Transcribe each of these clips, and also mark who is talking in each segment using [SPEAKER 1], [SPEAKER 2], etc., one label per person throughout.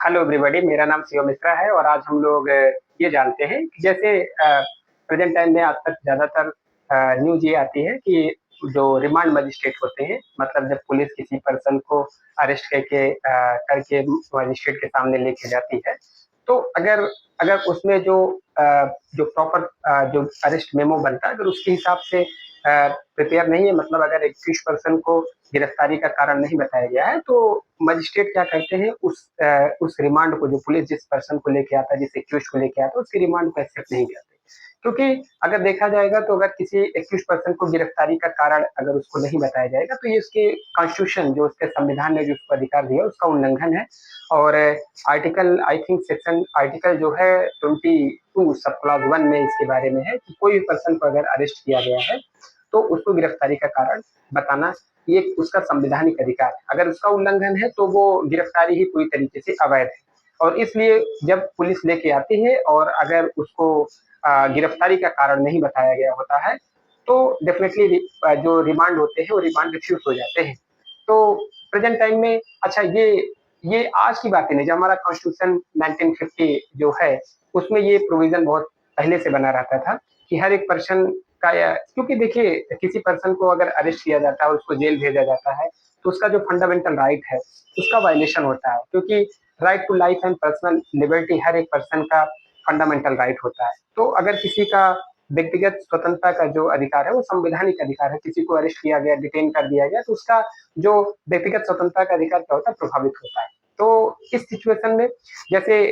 [SPEAKER 1] Hello everybody, मेरा नाम शिव मिश्रा है और आज हम लोग ये जानते हैं कि जैसे प्रेजेंट टाइम में आज तक ज़्यादातर न्यूज़ ये आती है कि जो रिमांड मजिस्ट्रेट होते हैं, मतलब जब पुलिस किसी पर्सन को अरेस्ट करके मजिस्ट्रेट के सामने लेके जाती है, तो अगर अगर उसमें अ, जो प्रॉपर जो अरेस्ट मेमो बनता है, अगर उसके हिसाब से प्रिपेयर नहीं है, मतलब अगर एक्यूज पर्सन को गिरफ्तारी का कारण नहीं बताया गया है, तो मजिस्ट्रेट क्या करते हैं, उस रिमांड को, जो पुलिस जिस पर्सन को लेके आता है, जिस एक्यूज को लेके आता है, उसकी रिमांड को एक्सेप्ट नहीं करते। क्योंकि अगर देखा जाएगा तो अगर किसी एक्यूज पर्सन को गिरफ्तारी का कारण अगर उसको नहीं बताया जाएगा, तो ये उसके कॉन्स्टिट्यूशन, जो उसके संविधान ने जो उसको अधिकार दिया, उसका उल्लंघन है। और article, I think section article जो है 22 सब क्लॉज 1 में इसके बारे में है कि कोई भी पर्सन को अगर अरेस्ट किया गया है, तो उसको गिरफ्तारी का कारण बताना ये उसका संवैधानिक अधिकार है। अगर उसका उल्लंघन है तो वो गिरफ्तारी ही पूरी तरीके से अवैध है। और इसलिए जब पुलिस लेके आती है और अगर उसको गिरफ्तारी का कारण नहीं बताया गया होता है, तो डेफिनेटली जो रिमांड होते हैं वो रिमांड रिफ्यूज हो जाते हैं। तो प्रेजेंट टाइम में, अच्छा, ये आज की बात नहीं, जब हमारा कॉन्स्टिट्यूशन 1950 जो है, उसमें ये प्रोविजन बहुत पहले से बना रहता था कि हर एक पर्सन का, या क्योंकि देखिए किसी पर्सन को अगर अरेस्ट किया जाता है और उसको जेल भेजा जाता है, तो उसका जो फंडामेंटल राइट है उसका वायलेशन होता है, क्योंकि right to life and personal liberty हर एक पर्सन का फंडामेंटल राइट होता है। तो अगर किसी का व्यक्तिगत स्वतंत्रता का जो अधिकार है वो संवैधानिक अधिकार है, किसी को अरेस्ट किया गया, डिटेन कर दिया गया, तो उसका जो व्यक्तिगत स्वतंत्रता का अधिकार क्या होता है, प्रभावित होता है। तो इस सिचुएशन में, जैसे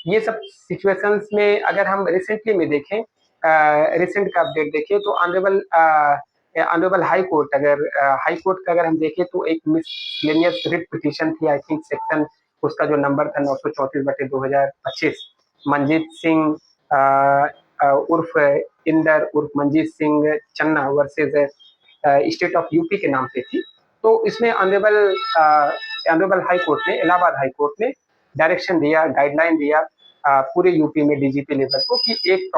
[SPEAKER 1] ये सब सिचुएशंस में अगर हम रिसेंटली में देखें, रिसेंट का अपडेट देखिए, तो ऑनरेबल हाई कोर्ट, अगर हाई कोर्ट का अगर हम देखें, तो एक मिसलेनियस रिट पिटीशन थी, आई थिंक सेक्शन, उसका जो नंबर था 934/2025, मंजीत सिंह उर्फ इंदर उर्फ मंजीत सिंह चन्ना वर्सेज स्टेट ऑफ यूपी के नाम पे थी। तो इसमें ऑनरेबल हाई कोर्ट ने, इलाहाबाद हाई कोर्ट ने डायरेक्शन दिया, गाइडलाइन दिया पूरे यूपी में डीजीपी लेवल को कि एक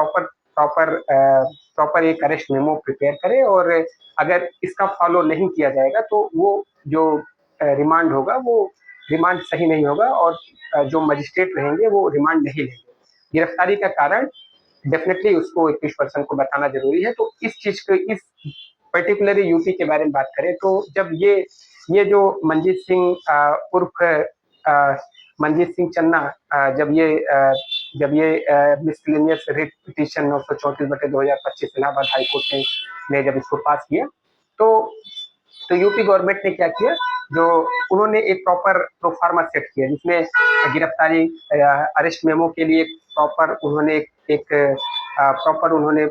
[SPEAKER 1] प्रॉपर एक अरेस्ट मेमो प्रिपेयर करे, और अगर इसका फॉलो नहीं किया जाएगा तो वो जो रिमांड होगा वो रिमांड सही नहीं होगा, और जो मजिस्ट्रेट रहेंगे वो रिमांड नहीं लेंगे। गिरफ्तारी का कारण डेफिनेटली उसको इक्कीस पर्सन को बताना जरूरी है। तो इस चीज को, इस पर्टिकुलरली यूपी के बारे में बात करें, तो जब ये जो मंजीत सिंह उर्फ मनजीत सिंह चन्ना, जब ये miscellaneous writ petition 934/2025 Allahabad high court ने जब इसको पास किया, तो यूपी गवर्नमेंट ने क्या किया, जो उन्होंने एक प्रॉपर प्रोफार्मा सेट किया, जिसमें गिरफ्तारी अरेस्ट मेमो के लिए प्रॉपर उन्होंने एक प्रॉपर उन्होंने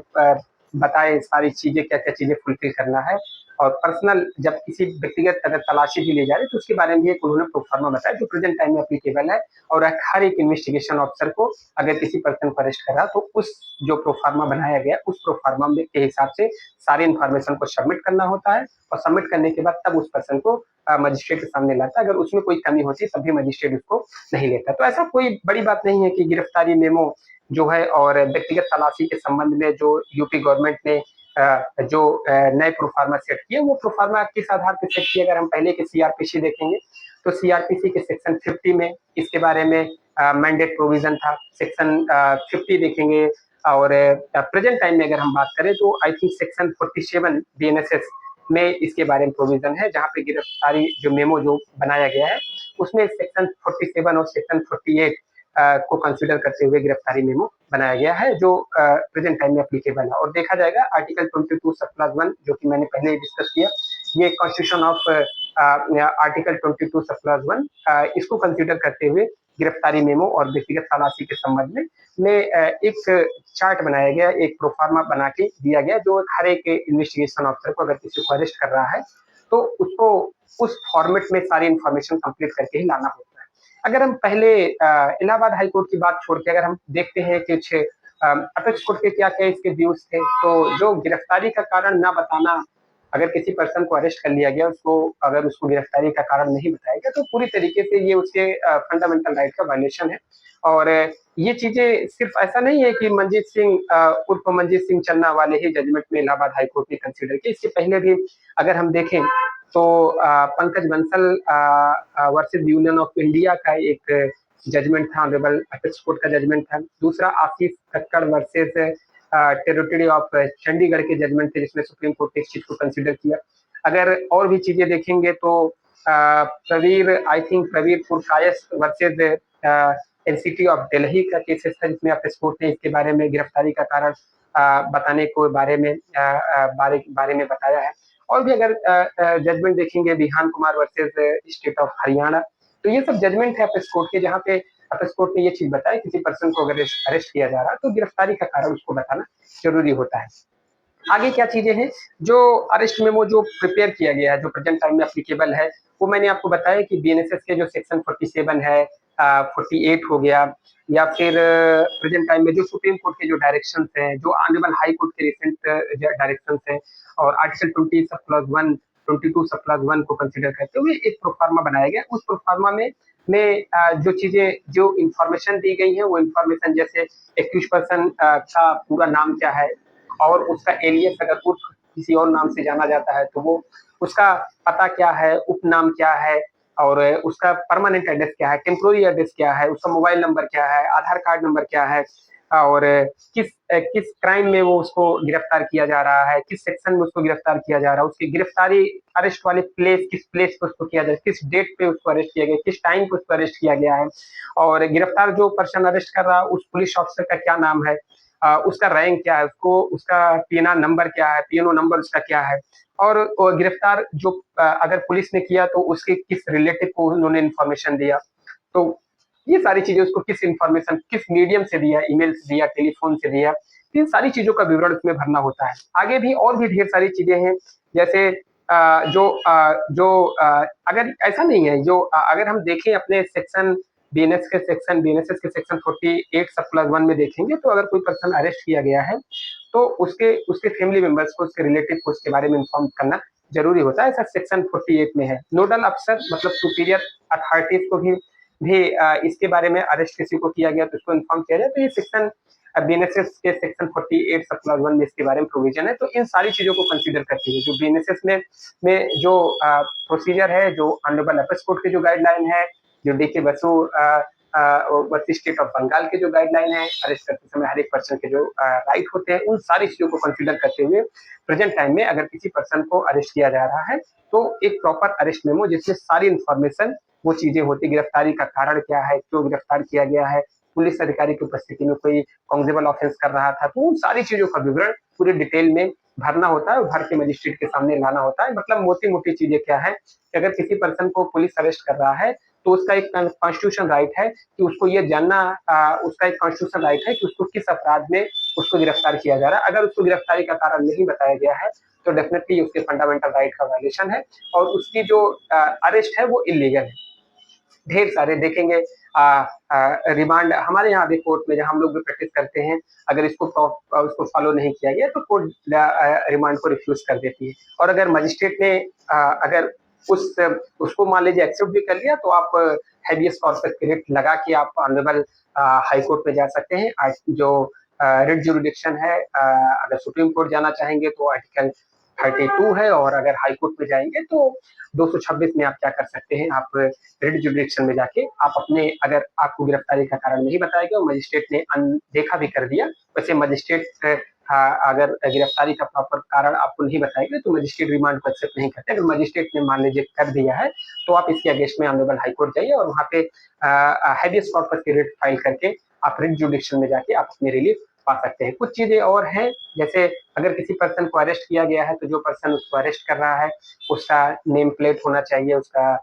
[SPEAKER 1] बताए सारी चीजें, क्या क्या चीजें फुलफिल करना है। और पर्सनल, जब किसी व्यक्तिगत अगर तलाशी भी ली जा रही, तो उसके बारे में भी एक उन्होंने प्रोफार्मा बताया, जो प्रेजेंट टाइम में एप्लीकेबल है। और हर एक इन्वेस्टिगेशन ऑफिसर को अगर किसी पर्सन को अरेस्ट करा, तो उस जो प्रोफार्मा बनाया गया, उस प्रोफार्मा में के हिसाब से सारी इन्फॉर्मेशन को सबमिट करना होता है, और सबमिट करने के बाद तब उस पर्सन को मजिस्ट्रेट के सामने लाता है। अगर उसमें कोई कमी होती है तब भी मजिस्ट्रेट उसको नहीं लेता। तो ऐसा कोई बड़ी बात नहीं है कि गिरफ्तारी मेमो जो है और व्यक्तिगत तलाशी के संबंध में जो यूपी गवर्नमेंट ने जो नए प्रोफार्मा सेट किए, वो प्रोफार्मा किस आधार पर सेट किए, अगर हम पहले के सीआरपीसी देखेंगे, तो सीआरपीसी के सेक्शन 50 में इसके बारे में मैंडेट प्रोविजन था। सेक्शन 50 देखेंगे, और प्रेजेंट टाइम में अगर हम बात करें, तो आई थिंक सेक्शन 47 बीएनएसएस में इसके बारे में प्रोविजन है, जहाँ पे गिरफ्तारी जो मेमो जो बनाया गया है, उसमें सेक्शन 47 और सेक्शन 48 को कंसिडर करते हुए गिरफ्तारी मेमो बनाया गया है, जो प्रेजेंट टाइम में एप्लीकेबल है। और देखा जाएगा आर्टिकल 22 सब क्लास 1, जो कि मैंने पहले ही डिस्कस किया, ये कॉन्स्टिट्यूशन ऑफ आर्टिकल 22 सब क्लास 1 इसको कंसिडर करते हुए गिरफ्तारी मेमो और व्यक्तिगत तलाशी के संबंध में एक चार्ट बनाया गया, एक प्रोफार्मा बना के दिया गया, जो हर एक इन्वेस्टिगेशन ऑफिसर को अगर किसी को अरेस्ट कर रहा है, तो उसको उस फॉर्मेट में सारी इंफॉर्मेशन कंप्लीट करके ही लाना होता है। अगर हम पहले इलाहाबाद हाईकोर्ट की बात छोड़ के अगर हम देखते हैं कि अपेक्स कोर्ट के क्या क्या इसके व्यूज थे, तो जो गिरफ्तारी का कारण ना बताना, अगर किसी पर्सन को अरेस्ट कर लिया गया, उसको अगर उसको गिरफ्तारी का कारण नहीं बताया गया, तो पूरी तरीके से ये उसके फंडामेंटल राइट का वायलेशन है। और ये चीजें सिर्फ ऐसा नहीं है कि मंजीत सिंह उर्फ मंजीत सिंह चन्ना वाले ही जजमेंट में इलाहाबाद हाईकोर्ट ने कंसिडर किया, इससे पहले भी अगर हम देखें, तो Pankaj Bansal versus Union of India का एक जजमेंट था, ऑनरेबल अपेक्स कोर्ट का जजमेंट था। दूसरा Ashish Kakkar versus territory of Chandigarh के जजमेंट थे, जिसमें सुप्रीम कोर्ट ने इस चीज को कंसिडर किया। अगर और भी चीजें देखेंगे तो Pravir, I think Pravir Purkayastha versus NCT of Delhi का केसेस था, जिसमें अपेक्स कोर्ट ने इसके बारे में गिरफ्तारी का कारण बताने को बारे में बताया है। और भी अगर जजमेंट देखेंगे, Vihan Kumar versus state of Haryana, तो ये सब जजमेंट है अपेक्स कोर्ट के, जहाँ पे अपेक्स कोर्ट ने ये चीज बताया, किसी पर्सन को अगर अरेस्ट किया जा रहा है तो गिरफ्तारी का कारण उसको बताना जरूरी होता है। आगे क्या चीजें हैं, जो अरेस्ट मेमो जो प्रिपेयर किया गया है, जो प्रेजेंट टाइम में अप्लीकेबल है, वो मैंने आपको बताया कि बीएनएसएस के जो सेक्शन 47 है, 48 हो गया, या फिर प्रेजेंट टाइम में जो सुप्रीम कोर्ट के जो डायरेक्शंस हैं, जो ऑनरेबल हाई कोर्ट के रिसेंट डायरेक्शंस हैं, और article 20 sub clause 1, 22 sub clause 1 को कंसिडर करते हुए एक प्रोफार्मा बनाया गया। उस प्रोफार्मा में जो चीजें, जो इंफॉर्मेशन दी गई है, वो इंफॉर्मेशन जैसे एक्यूज पर्सन का पूरा नाम क्या है, और उसका एलियस अगर उर्फ किसी और नाम से जाना जाता है तो वो उसका पता क्या है, उपनाम क्या है, और उसका परमानेंट एड्रेस क्या है, टेम्पोररी एड्रेस क्या है, उसका मोबाइल नंबर क्या है, आधार कार्ड नंबर क्या है, और किस क्राइम में वो उसको गिरफ्तार किया जा रहा है, किस सेक्शन में उसको गिरफ्तार किया जा रहा है, उसकी गिरफ्तारी अरेस्ट वाले प्लेस, किस प्लेस पे उसको किया जाए, किस डेट पे उसको अरेस्ट किया गया, किस टाइम पे उसको अरेस्ट किया गया है, और गिरफ्तार जो पर्सन अरेस्ट कर रहा है उस पुलिस ऑफिसर का क्या नाम है, उसका रैंक क्या है, उसको उसका पीएनआर नंबर क्या है, पीएनओ नंबर उसका क्या है, और गिरफ्तार जो अगर पुलिस ने किया तो उसके किस रिलेटिव को उन्होंने इन्फॉर्मेशन दिया, तो ये सारी चीजें उसको किस इन्फॉर्मेशन, किस मीडियम से दिया, ईमेल से दिया, टेलीफोन से दिया, इन सारी चीजों का विवरण उसमें भरना होता है। आगे भी और भी ढेर सारी चीजें हैं, जैसे अगर ऐसा नहीं है, अगर हम देखें अपने सेक्शन बीएनएसएस के सेक्शन 48 सब क्लास 1 में देखेंगे, तो अगर कोई पर्सन अरेस्ट किया गया है तो उसके उसके फैमिली मेंबर्स को, उसके रिलेटिव को उसके बारे में इन्फॉर्म करना जरूरी होता है। ऐसा सेक्शन 48 में है। नोडल अफसर मतलब सुपीरियर अथॉरिटीज को भी इसके बारे में अरेस्ट किसी को किया गया तो उसको इन्फॉर्म किया जाए, तो ये सेक्शन बीएनएसएस के सेक्शन 48 सब क्लास 1 में इसके बारे में प्रोविजन है। तो इन सारी चीजों को कंसीडर करते हुए जो बीएनएसएस में जो प्रोसीजर है, जो ऑनरेबल अपेक्स कोर्ट के जो गाइडलाइन है, जो D K Basu state of Bengal के जो गाइडलाइन है, अरेस्ट करते समय हर एक पर्सन के जो राइट होते हैं, उन सारी चीजों को कंसीडर करते हुए प्रेजेंट टाइम में अगर किसी पर्सन को अरेस्ट किया जा रहा है तो एक प्रॉपर अरेस्ट मेमो, जिसमें सारी इंफॉर्मेशन, वो चीजें होती, गिरफ्तारी का कारण क्या है, क्यों गिरफ्तार किया गया है, पुलिस अधिकारी की उपस्थिति में कोई कॉन्जेबल ऑफेंस कर रहा था, तो उन सारी चीजों का विवरण पूरे डिटेल में भरना होता है और भर के मजिस्ट्रेट के सामने लाना होता है। मतलब मोटी मोटी चीजें क्या है कि अगर किसी पर्सन को पुलिस अरेस्ट कर रहा है तो उसका एक कॉन्स्टिट्यूशन राइट है कि उसको ये जानना, उसका एक कॉन्स्टिट्यूशन राइट है कि उसको किस अपराध में उसको गिरफ्तार किया जा रहा है। अगर उसको गिरफ्तारी का कारण नहीं बताया गया है तो डेफिनेटली उसके फंडामेंटल राइट का वायलेशन है, और उसकी जो अरेस्ट है वो इलीगल है। ढेर सारे देखेंगे, रिमांड हमारे यहाँ भी कोर्ट में, जहाँ हम लोग भी प्रैक्टिस करते हैं, अगर उसको फॉलो नहीं किया गया तो कोर्ट रिमांड को रिफ्यूज कर देती है। और अगर मजिस्ट्रेट ने अगर उसको मान लीजिए एक्सेप्ट भी कर लिया, तो आप हैबियस कॉर्पस की रिट लगा के आप ऑनरेबल हाई कोर्ट में जा सकते हैं। जो रिट जुरिडिक्शन है, अगर सुप्रीम कोर्ट जाना चाहेंगे तो आर्टिकल 32 है, और अगर हाई कोर्ट में जाएंगे तो 226 में आप क्या कर सकते हैं, आप रिट जुरिडिक्शन में जाके आप अपने, अगर आपको गिरफ्तारी का कारण नहीं बताया गया और मजिस्ट्रेट ने अनदेखा भी कर दिया, वैसे मजिस्ट्रेट अगर गिरफ्तारी का प्रॉपर कारण आपको नहीं बताया गया तो मजिस्ट्रेट रिमांड को एक्सेप्ट नहीं करते। अगर मजिस्ट्रेट ने मान लीजिए कर दिया है तो आप इसके अगेंस्ट में ऑनरेबल हाई कोर्ट जाइए और वहाँ पे हैबियस कॉर्पस की रिट फाइल करके आप रिट जुडिक्शन में जाके आप अपनी रिलीफ पा सकते हैं। कुछ चीजें और हैं, जैसे अगर किसी पर्सन को अरेस्ट किया गया है तो जो पर्सन उसको अरेस्ट कर रहा है उसका नेम प्लेट होना चाहिए, उसका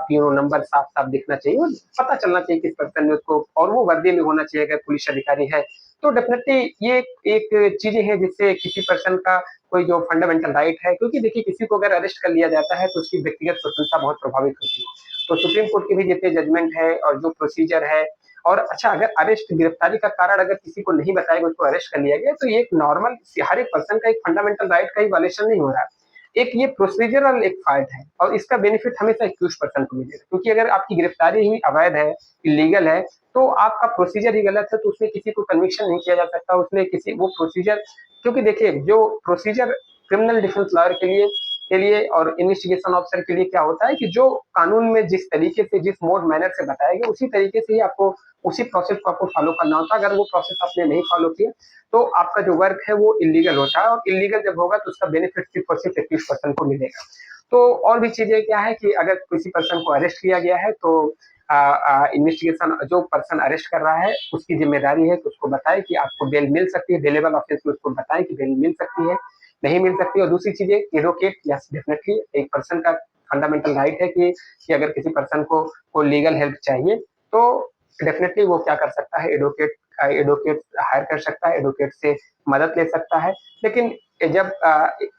[SPEAKER 1] पीओ नंबर साफ साफ दिखना चाहिए, और पता चलना चाहिए किस पर्सन ने उसको, और वो वर्दी में होना चाहिए अगर पुलिस अधिकारी है। तो डेफिनेटली ये एक चीजें हैं जिससे किसी पर्सन का कोई जो फंडामेंटल राइट है, क्योंकि देखिए किसी को अगर अरेस्ट कर लिया जाता है तो उसकी व्यक्तिगत स्वतंत्रता बहुत प्रभावित होती है। तो सुप्रीम कोर्ट के भी जितने जजमेंट है और जो प्रोसीजर है, और अच्छा अगर अरेस्ट, गिरफ्तारी का कारण अगर किसी को नहीं बताया, उसको अरेस्ट कर लिया गया, तो ये एक नॉर्मल हर एक पर्सन का एक फंडामेंटल राइट का ही वायलेशन नहीं हो रहा है, एक ये प्रोसीजरल एक फॉल्ट है, और इसका बेनिफिट हमेशा एक्यूज पर्सन को मिलेगा, क्योंकि अगर आपकी गिरफ्तारी ही अवैध है, इलीगल है, तो आपका प्रोसीजर ही गलत है, तो उसमें किसी को कन्विक्शन नहीं किया जा सकता, उसमें किसी वो प्रोसीजर, क्योंकि देखिए जो प्रोसीजर क्रिमिनल डिफेंस लॉयर के लिए के लिए और इन्वेस्टिगेशन ऑफिसर के लिए क्या होता है कि जो कानून में जिस तरीके से, जिस मोड मैनर से बताया गया, उसी तरीके से ही आपको, उसी प्रोसेस को आपको फॉलो करना होता है। अगर वो प्रोसेस आपने नहीं फॉलो किया, तो आपका जो वर्क है वो इल्लीगल होता है, और इल्लीगल जब होगा तो उसका बेनिफिट सिर्फ और सिर्फ 21% को मिलेगा। तो और भी चीजें क्या है कि अगर किसी पर्सन को अरेस्ट किया गया है, तो इन्वेस्टिगेशन जो पर्सन अरेस्ट कर रहा है उसकी जिम्मेदारी है कि उसको बताए कि आपको बेल मिल सकती है, बेलेबल ऑफिस में उसको बताएं कि बेल मिल सकती है, नहीं मिल सकती। और दूसरी चीज एडवोकेट, यस डेफिनेटली एक पर्सन का फंडामेंटल राइट है कि अगर किसी पर्सन को लीगल हेल्प चाहिए, तो डेफिनेटली वो क्या कर सकता है, एडवोकेट हायर कर सकता है, एडवोकेट से मदद ले सकता है। लेकिन जब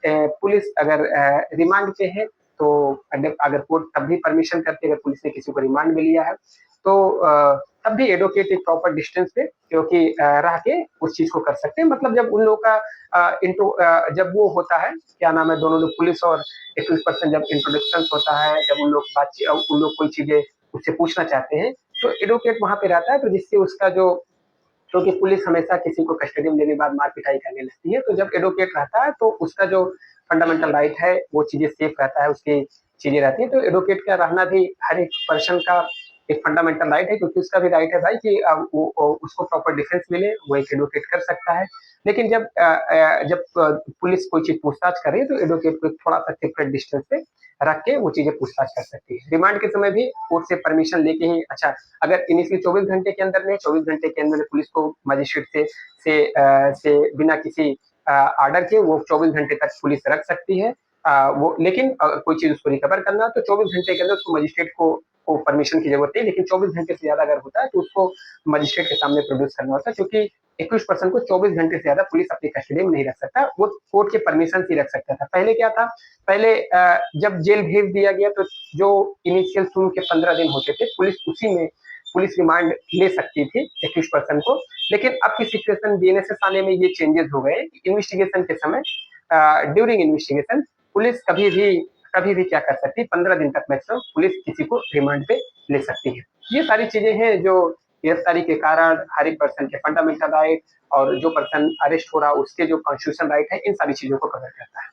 [SPEAKER 1] पुलिस अगर रिमांड पे है, तो अगर कोर्ट तब भी परमिशन करती है, अगर पुलिस ने किसी को रिमांड में लिया है, तो तब भी एडवोकेट एक प्रॉपर डिस्टेंस पे क्योंकि रह के उस चीज को कर सकते हैं। मतलब जब उन लोगों का जब वो होता है, क्या नाम है, दोनों लोग पुलिस और एक पर्सन जब इंट्रोडक्शन होता है, जब उन लोग बातचीत, उन लोग कोई चीजें उससे पूछना चाहते हैं, तो एडवोकेट वहां पे रहता है, तो जिससे उसका जो, क्योंकि पुलिस हमेशा किसी को कस्टडी में लेने के बाद मार पिटाई करने लगती है, तो जब एडवोकेट रहता है तो उसका जो फंडामेंटल राइट है वो चीजें सेफ रहता है, उसकी चीजें रहती है। तो एडवोकेट का रहना भी हर एक पर्सन का एक फंडामेंटल राइट है, क्योंकि उसका भी राइट है भाई कि उसको प्रॉपर डिफेंस मिले, वो एक एडवोकेट कर सकता है। लेकिन जब पुलिस कोई चीज पूछताछ कर रही है, तो एडवोकेट को थोड़ा सा सेपरेट डिस्टेंस पे रख के वो चीजें पूछताछ कर सकती है। रिमांड के समय भी कोर्ट से परमिशन लेके ही, अच्छा अगर इनिशियली 24 घंटे के अंदर में, 24 घंटे के अंदर पुलिस को मजिस्ट्रेट से बिना किसी ऑर्डर के वो 24 घंटे तक पुलिस रख सकती है। वो लेकिन कोई चीज उसको रिकवर करना है, तो 24 घंटे के अंदर उसको मजिस्ट्रेट को परमिशन की जरूरत नहीं, लेकिन 24 घंटे से ज्यादा अगर होता है तो उसको मजिस्ट्रेट के सामने प्रोड्यूस करना होता है, क्योंकि 21% को 24 घंटे से ज्यादा पुलिस अपनी कस्टडी में नहीं रख सकता, वो कोर्ट के परमिशन से रख सकता था। पहले क्या था, पहले जब जेल भेज दिया गया, तो जो इनिशियल शुरू के 15 दिन होते थे, पुलिस उसी में पुलिस रिमांड ले सकती थी 21% को। लेकिन अब की सिचुएशन बीएनएसएस आने में ये चेंजेस हो गए, इन्वेस्टिगेशन के समय, ड्यूरिंग इन्वेस्टिगेशन पुलिस कभी भी क्या कर सकती है, 15 दिन तक मैक्सिमम पुलिस किसी को रिमांड पे ले सकती है। ये सारी चीजें हैं जो गिरफ्तारी के कारण हर एक पर्सन के फंडामेंटल राइट और जो पर्सन अरेस्ट हो रहा है उसके जो कॉन्स्टिट्यूशन राइट है, इन सारी चीजों को कवर करता है।